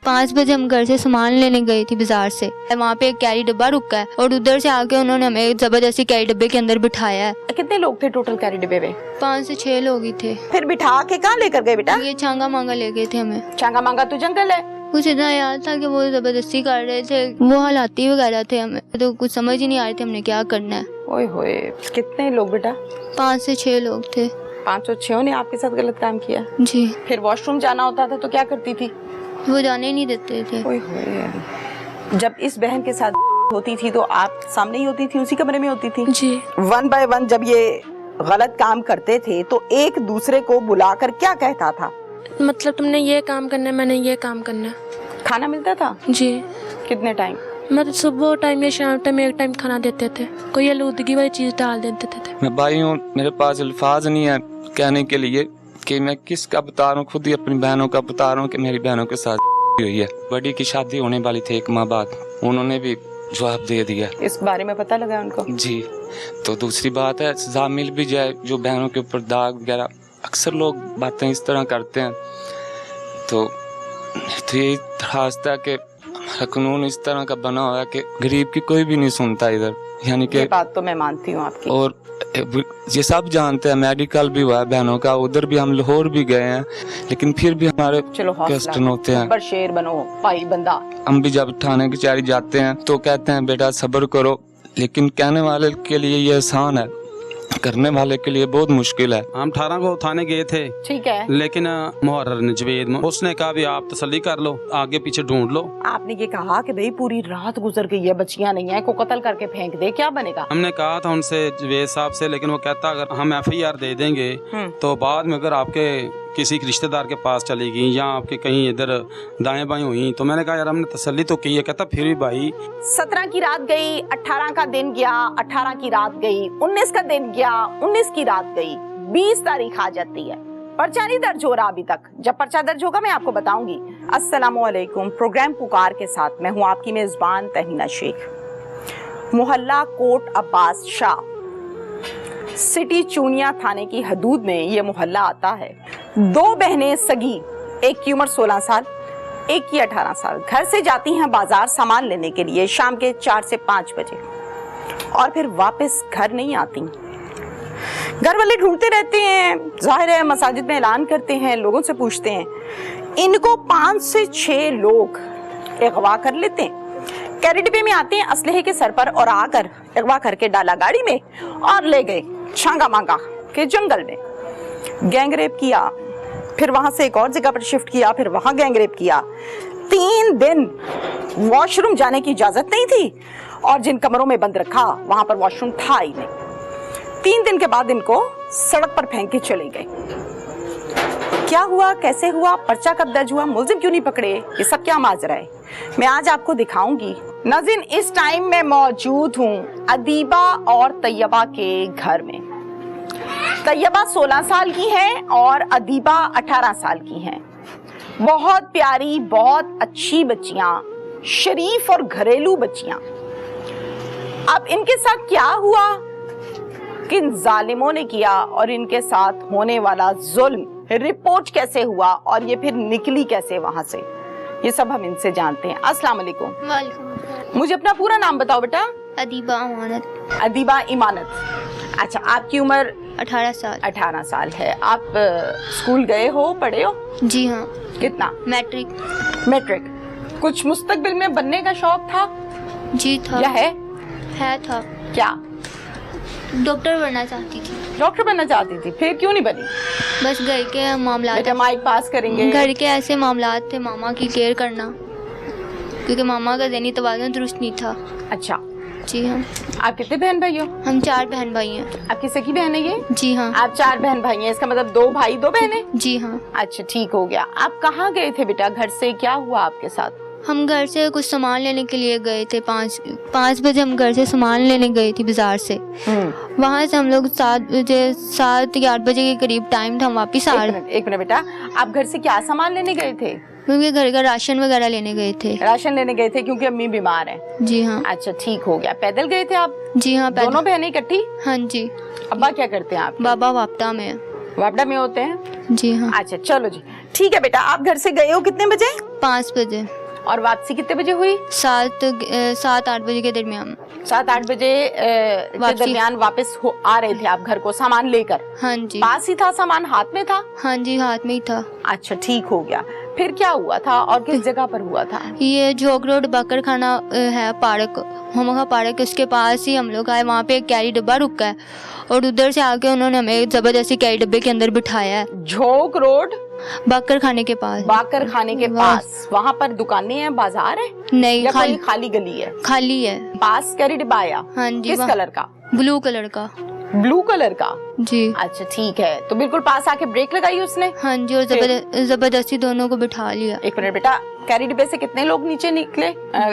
5 बजे हम घर से सामान लेने गए थे बाजार से। वहाँ पे एक कैरी डब्बा रुका है और उधर से आके उन्होंने हमें जबरदस्ती कैरी डब्बे के अंदर बिठाया है। कितने लोग थे टोटल कैरी डब्बे में? 5 से 6 लोग ही थे। फिर बिठा के कहाँ लेकर गए बेटा? ये छांगा मांगा ले गए थे हमें। छांगा मांगा तो जंगल है। कुछ इतना याद था कि वो जबरदस्ती कर रहे थे, वो हालाती वगैरह थे, हमें तो कुछ समझ ही नहीं आ रही थी हमने क्या करना है। ओए होए, कितने लोग बेटा? 5 से 6 लोग थे। 5 और 6 ने आपके साथ गलत काम किया? जी। फिर वॉशरूम जाना होता था तो क्या करती थी? वो जाने ही नहीं देते थे। ओए होए, जब इस बहन के साथ होती थी तो आप सामने ही होती थी, उसी कमरे में होती थी? जी। 1 बाय 1 जब ये गलत काम करते थे तो एक दूसरे को बुलाकर क्या कहता था? मतलब तुमने ये काम करना है, मैंने ये काम करना है। खाना मिलता था? जी। कितने टाइम? मतलब सुबह टाइम या शाम टाइम एक टाइम खाना देते थे, कोई आलूदगी वाली चीज डाल देते थे। मैं भाई हूँ, मेरे पास अल्फाज नहीं है कहने के लिए कि मैं किसका बता रहा हूँ, खुद ही अपनी बहनों का बता रहा हूँ कि मेरी बहनों के साथ हुई है। बड़ी की शादी होने वाली थी 1 माह बाद, उन्होंने भी जवाब दे दिया। इस बारे में पता लगा उनको? जी। तो दूसरी बात है, सजा मिल भी जाए, जो बहनों के ऊपर दाग वगैरह, अक्सर लोग बातें इस तरह करते हैं, तो यही रास्ता है कि हमारा कानून इस तरह का बना हुआ है कि गरीब की कोई भी नहीं सुनता इधर, यानी कि ये बात तो मैं मानती हूँ आपकी। और ये सब जानते हैं, मेडिकल भी हुआ है बहनों का, उधर भी हम लाहौर भी गए हैं, लेकिन फिर भी हमारे क्वेश्चन होते हैं। पर शेर बनो भाई बंदा। हम भी जब थाने कचहरी जाते हैं तो कहते हैं बेटा सब्र करो, लेकिन कहने वाले के लिए ये आसान है, करने वाले के लिए बहुत मुश्किल है। हम 18 को थाने गए थे, ठीक है, लेकिन मुहर्रर ने जवेद उसने कहा भी आप तसल्ली कर लो, आगे पीछे ढूंढ लो। आपने ये कहा कि भाई पूरी रात गुजर गई है, बच्चियां नहीं है, को कत्ल करके फेंक दे, क्या बनेगा? हमने कहा था उनसे जवेद साहब से, लेकिन वो कहता अगर हम FIR दे देंगे तो बाद में अगर आपके किसी रिश्तेदार के पास चली गई या आपके कहीं इधर दाएं बाएं हुई, तो मैंने कहा यार हमने तसल्ली तो की है। कहता फिर भी भाई 17 की रात गई, 18 का दिन गया, 18 की रात गई, 19 का दिन गया, 19 की रात गई, 20 तारीख आ जाती है, पर्चा नहीं दर्ज हो रहा अभी तक। जब पर्चा दर्ज होगा मैं आपको बताऊंगी। अस्सलामुअलैकुम, प्रोग्राम पुकार के साथ मैं हूँ आपकी मेजबान तहमीना शेख। मोहल्ला कोट अब्बास शाह, सिटी चूनिया थाने की हदूद में ये मोहल्ला आता है। 2 बहनें सगी, एक की उम्र 16 साल, एक की 18 साल, घर से जाती हैं बाजार सामान लेने के लिए शाम के 4 से 5 बजे और फिर वापस घर नहीं आती। घर वाले ढूंढते रहते हैं, जाहिर है मसाजिद में ऐलान करते हैं, लोगों से पूछते हैं। इनको 5 से 6 लोग अगवा कर लेते हैं, कैरी डिब्बे में आते हैं असलहे के सर पर और आकर अगवा करके डाला गाड़ी में और ले गए छांगा मांगा के जंगल में। गैंगरेप किया, फिर वहां से एक और जगह पर शिफ्ट किया, फिर वहां गैंगरेप किया। 3 दिन वॉशरूम जाने की इजाजत नहीं थी और जिन कमरों में बंद रखा वहां पर वॉशरूम था ही नहीं। 3 दिन के बाद इनको सड़क पर फेंक के चले गए। क्या हुआ, कैसे हुआ, पर्चा कब दर्ज हुआ, मुलजिम क्यों नहीं पकड़े, ये सब क्या माजरा है, मैं आज आपको दिखाऊंगी। नाज़रीन, इस टाइम में मौजूद हूँ अदीबा और तैयबा के घर में। तैयबा 16 साल की है और अदीबा 18 साल की हैं। बहुत प्यारी, बहुत अच्छी बच्चियां, शरीफ और घरेलू बच्चियां। अब इनके साथ क्या हुआ, किन जालिमों ने किया और इनके साथ होने वाला जुल्म रिपोर्ट कैसे हुआ और ये फिर निकली कैसे वहां से, ये सब हम इनसे जानते हैं। अस्सलाम वालेकुम। वालेकुम। मुझे अपना पूरा नाम बताओ बेटा। अदीबा इमानत। अदीबा इमानत। अच्छा, आपकी उम्र 18 साल। 18 साल है। आप स्कूल गए हो, पढ़े हो? जी हाँ। कितना? मैट्रिक। मैट्रिक। कुछ मुस्तकबिल में बनने का शौक था? जी था। या है? था। क्या? डॉक्टर बनना चाहती थी। डॉक्टर बनना चाहती थी, फिर क्यों नहीं बनी? बस घर के मामला, बेटा माइक पास करेंगे। घर के ऐसे मामलात थे, मामा की केयर करना, क्योंकि मामा का ज़हनी तवाज़ुन दुरुस्त नहीं था। अच्छा। जी हाँ। आप कितने बहन भाई हो? हम 4 बहन भाई हैं। आपकी सगी बहन है ये? जी हाँ। आप 4 बहन भाई हैं, इसका मतलब 2 भाई 2 बहनें? जी हाँ। अच्छा, ठीक हो गया। आप कहाँ गए थे बेटा, घर से क्या हुआ आपके साथ? हम घर से कुछ सामान लेने के लिए गए थे। 5 बजे हम घर से सामान लेने गए थे बाजार से। वहाँ से हम लोग 7 या 8 बजे के करीब टाइम था, हम वापिस आ रहे। एक मिनट बेटा, आप घर से क्या सामान लेने गए थे? क्योंकि घर का राशन वगैरह लेने गए थे। राशन लेने गए थे क्योंकि अम्मी बीमार है? जी हाँ। अच्छा, ठीक हो गया। पैदल गए थे आप? जी हाँ। दोनों बहनें इकट्ठी? हाँ जी। अब्बा क्या करते हैं आप? बाबा वापता में। वापडा में होते हैं? जी हाँ। अच्छा चलो जी, ठीक है बेटा। आप घर से गए हो कितने बजे 5 बजे, और वापसी कितने बजे हुई? 7-8 बजे के दरमियान। 7-8 बजे के वापसी। दरमियान वापस आ रहे थे आप घर को सामान लेकर? हाँ जी। पास ही था सामान, हाथ में था? हाँ जी, हाथ में ही था। अच्छा ठीक हो गया। फिर क्या हुआ था और किस जगह पर हुआ था? ये झोक रोड बकर खाना है, पार्क, हमखा पार्क, उसके पास ही हम लोग आए। वहाँ पे एक कैरी डब्बा रुका है और उधर से आके उन्होंने हमें जबरदस्ती कैरी डब्बे के अंदर बिठाया है। झोक रोड बकर खाने के पास। बाकर खाने के पास, वहाँ पर दुकानें हैं, बाजार है नहीं, या कोई खाली गली है? खाली है। पास कैरी डिब्बा आया? हाँ जी। किस कलर का? ब्लू कलर का। ब्लू कलर का? जी। अच्छा ठीक है। तो बिल्कुल पास आके ब्रेक लगाई उसने? हाँ जी, और जबरदस्ती दोनों को बिठा लिया। एक मिनट बेटा, कैरी डिब्बे से कितने लोग नीचे निकले,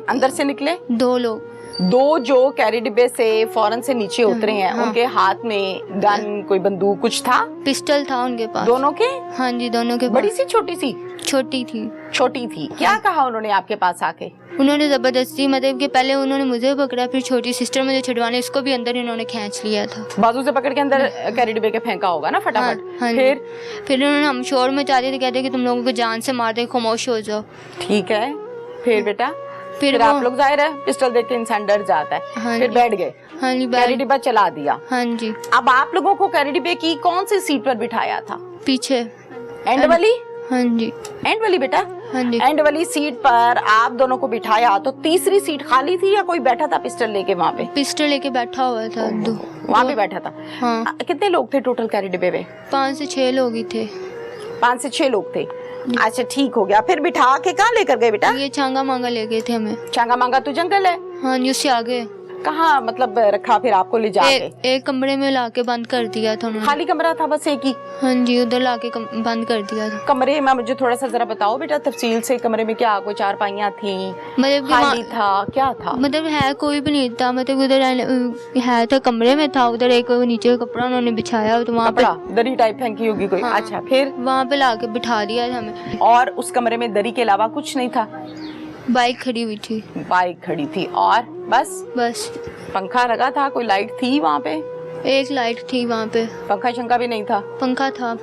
अंदर से निकले? 2 लोग। 2 जो कैरी डिब्बे से फौरन से नीचे उतरे हैं, हाँ। उनके हाथ में गन, कोई बंदूक कुछ था? पिस्टल था उनके पास। दोनों के? हाँ जी, दोनों के बड़ी पास। सी छोटी सी? छोटी थी। छोटी थी। क्या कहा उन्होंने आपके पास आके? उन्होंने जबरदस्ती, मतलब कि पहले उन्होंने मुझे पकड़ा, फिर छोटी सिस्टर मुझे छुड़वाने, इसको भी अंदर इन्होंने खींच लिया था। बाजू से पकड़ के अंदर कैरी डिब्बे के फेंका होगा ना फटाफट? हाँ जी। फिर उन्होंने हम शोर मचा दिए थे, कहते कि तुम लोगों को जान से मार दे, खामोश हो जाओ। ठीक है। फिर बेटा? फिर आप लोग, जाहिर है पिस्टल देख के इंसान डर जाता है। हाँ फिर जी। बैठ गए? हाँ जी, कैरी डिब्बा चला दिया? हाँ जी। अब आप लोगों को कैरी डिब्बे की कौन सी सीट पर बिठाया था? पीछे। एंड वाली? हाँ जी। एंड वाली बेटा? हाँ जी। एंड वाली सीट पर आप दोनों को बिठाया, तो तीसरी सीट खाली थी या कोई बैठा था पिस्टल लेके वहाँ पे? पिस्टल लेके बैठा हुआ था। वहाँ पे बैठा था? हाँ। कितने लोग थे टोटल कैरी डिब्बे में? 5 से 6 लोग ही थे। 5 से 6 लोग थे। अच्छा ठीक हो गया। फिर बिठा के कहाँ लेकर गए बेटा? ये छांगा मांगा ले गए थे हमें। चांगा मांगा तो जंगल है। हाँ जी, उससे आगे। कहाँ मतलब रखा फिर आपको ले जाके? एक कमरे में लाके बंद कर दिया था उन्होंने। खाली कमरा था बस एक ही? हाँ जी, उधर लाके बंद कर दिया था। कमरे में मुझे थोड़ा सा जरा बताओ बेटा तफसील से। कमरे में क्या, कोई चारपाइयाँ थी, मतलब खाली था, क्या था? मतलब है कोई भी नहीं था, मतलब उधर है था, कमरे में था। उधर एक नीचे कपड़ा उन्होंने बिछाया, तो वहाँ पे कपड़ा दरी टाइप फेंकी होगी कोई? हाँ। अच्छा फिर? वहाँ पे लाके बिठा दिया था हमें। और उस कमरे में दरी के अलावा कुछ नहीं था? बाइक खड़ी हुई थी। बाइक खड़ी थी और बस? बस पंखा लगा था? कोई लाइट थी वहाँ पे? एक लाइट थी वहाँ पे। पंखा शंखा भी नहीं था? पंखा था।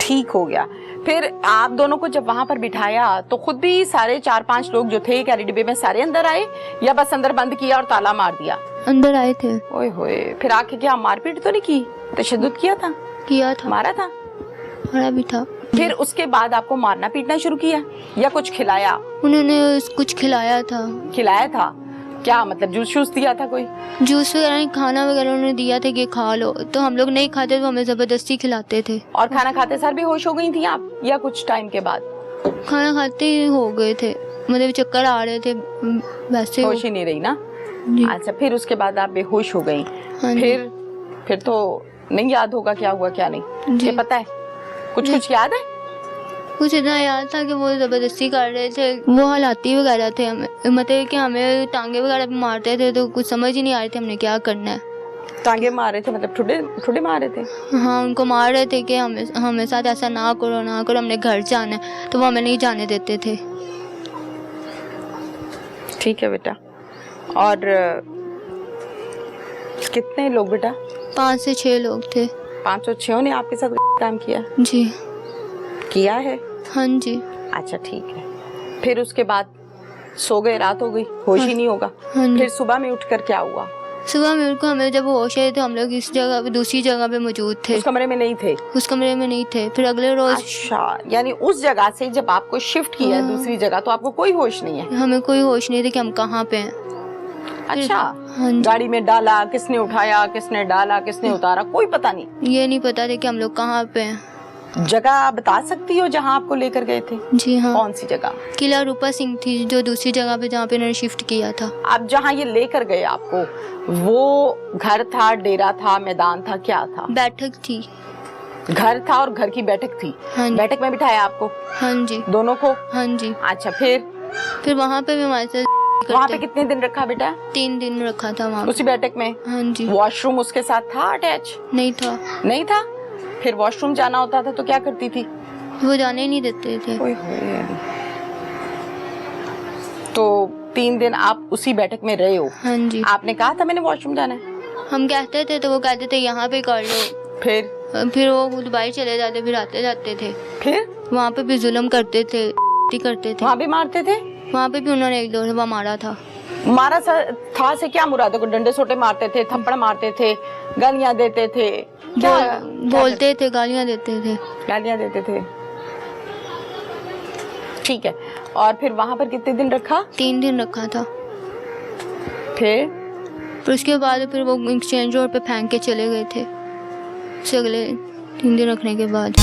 ठीक हो गया। फिर आप दोनों को जब वहाँ पर बिठाया तो खुद भी सारे 4-5 लोग जो थे कैरी डिब्बे में सारे अंदर आए या बस अंदर बंद किया और ताला मार दिया? अंदर आए थे। ओए होए। फिर आके क्या मारपीट तो नहीं की? तशद्दुद किया था? किया था। मारा था? मारा भी था। फिर उसके बाद आपको मारना पीटना शुरू किया या कुछ खिलाया? उन्होंने कुछ खिलाया था। खिलाया था? क्या मतलब जूस शूस दिया था कोई? जूस वगैरह नहीं, खाना वगैरह उन्होंने दिया था कि खा लो, तो हम लोग नहीं खाते तो हमें जबरदस्ती खिलाते थे। और खाना खाते सर भी होश हो गई थी आप या कुछ टाइम के बाद? खाना खाते ही हो गए थे, मतलब चक्कर आ रहे थे वैसे। होश ही नहीं रही ना? जी। अच्छा फिर उसके बाद आप बेहोश हो गई। हाँ जी। फिर तो नहीं याद होगा क्या हुआ क्या नहीं? जी। ये पता है? कुछ याद है? कुछ इतना याद था कि वो जबरदस्ती कर रहे थे, वो हालाती वगैरह थे, हमें मतलब कि हमें टांगे वगैरह भी मारते थे, तो कुछ समझ ही नहीं आ रही थी हमने क्या करना है। टांगे मार रहे थे मतलब ठुडे मार रहे थे? हाँ, उनको मार रहे थे कि हमें साथ ऐसा ना करो ना करो, हमने घर जाना है, तो वो हमें नहीं जाने देते थे। ठीक है बेटा। और कितने लोग बेटा? 5 से 6 लोग थे। 5 और 6 ने आपके साथ काम किया? जी। किया है? हाँ जी। अच्छा ठीक है। फिर उसके बाद सो गए, रात हो गई, होश ही नहीं होगा? हाँ जी। फिर सुबह में उठकर क्या हुआ? सुबह मेरे को, हमें जब होश आए तो हम लोग इस जगह पे, दूसरी जगह पे मौजूद थे। उस कमरे में नहीं थे? उस कमरे में नहीं थे। फिर अगले रोज अच्छा, यानी उस जगह से जब आपको शिफ्ट किया है दूसरी जगह तो आपको कोई होश नहीं है? हमें कोई होश नहीं था कि हम कहाँ पे हैं। अच्छा। हाँ जी। गाड़ी में डाला, किसने उठाया, किसने डाला, किसने उतारा, कोई पता नहीं? ये नहीं पता था कि हम लोग कहाँ पे हैं। जगह आप बता सकती हो जहाँ आपको लेकर गए थे? जी हाँ। कौन सी जगह? किला रूपा सिंह थी, जो दूसरी जगह पे जहाँ पे उन्होंने शिफ्ट किया था। आप जहाँ ये लेकर गए आपको, वो घर था, डेरा था, मैदान था, क्या था? बैठक थी। घर था और घर की बैठक थी? हाँ जी। बैठक में बिठाया आपको हाँ जी। दोनों को? हाँ जी। अच्छा फिर वहाँ पे भी हमारे साथ वहाँ पे कितने दिन रखा बेटा? 3 दिन रखा था वहाँ पे। उसी बैठक में? हाँ जी। वॉशरूम उसके साथ था अटैच? नहीं था। नहीं था? फिर वॉशरूम जाना होता था तो क्या करती थी? वो जाने ही नहीं देते थे। ओए होए। तो 3 दिन आप उसी बैठक में रहे हो? हाँ जी। आपने कहा था मैंने वॉशरूम जाना है? हम कहते थे तो वो कहते थे यहाँ पे कर लो। फिर फिर वो दुबई चले जाते, फिर आते जाते थे। फिर वहाँ पे भी जुल्म करते थे, करते थे। वहाँ भी मारते थे? वहाँ पे भी उन्होंने 1-2 दफा मारा था। मारा था से क्या मुराद है? को डंडे सोटे मारते थे, थप्पड़ मारते थे, गालियां देते थे, क्या बोलते थे, गालियां देते थे। गालियां देते थे, ठीक है। और फिर वहाँ पर कितने दिन रखा? 3 दिन रखा था। फिर उसके बाद फिर वो एक्सचेंज रोड पे फेंक के चले गए थे, अगले 3 दिन रखने के बाद।